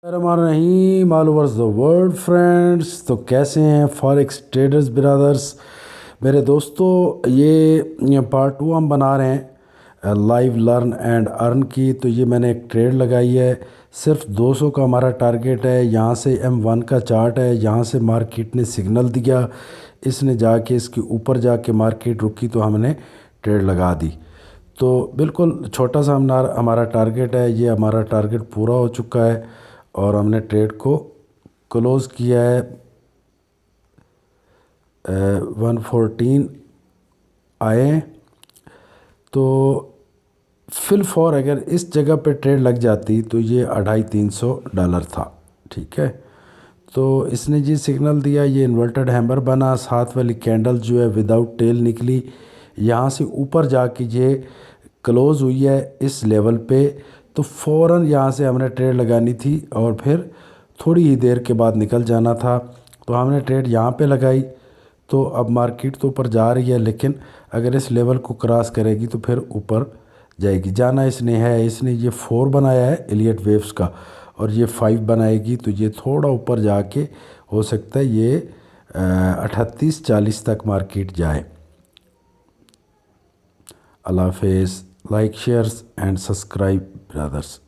Rahim all over the world friends. तो कैसे हैं फॉरेक्स ट्रेडर्स बिरादर्स, मेरे दोस्तों। ये पार्ट 2 हम बना रहे हैं लाइव लर्न एंड अर्न की। तो ये मैंने एक ट्रेड लगाई है, सिर्फ 200 का हमारा टारगेट है। यहाँ से M1 का चार्ट है, यहाँ से मार्केट ने सिग्नल दिया, इसने जाके इसके ऊपर जाके मार्केट रुकी तो हमने ट्रेड लगा दी। तो बिल्कुल छोटा सा हमारा टारगेट है। ये हमारा टारगेट पूरा हो चुका है और हमने ट्रेड को क्लोज़ किया है 114 आए। तो फिल फॉर अगर इस जगह पे ट्रेड लग जाती तो ये $250-300 था, ठीक है। तो इसने जी सिग्नल दिया, ये इन्वर्टेड हैमर बना, साथ वाली कैंडल जो है विदाउट टेल निकली, यहाँ से ऊपर जाके ये क्लोज़ हुई है इस लेवल पे। तो फ़ौरन यहाँ से हमने ट्रेड लगानी थी और फिर थोड़ी ही देर के बाद निकल जाना था। तो हमने ट्रेड यहाँ पे लगाई। तो अब मार्केट तो ऊपर जा रही है, लेकिन अगर इस लेवल को क्रॉस करेगी तो फिर ऊपर जाएगी। जाना इसने है, इसने ये 4 बनाया है एलियट वेव्स का, और ये 5 बनाएगी। तो ये थोड़ा ऊपर जाके हो सकता है ये 38-40 तक मार्केट जाए। अल्लाह हाफ़िज़। Like shares and subscribe brothers.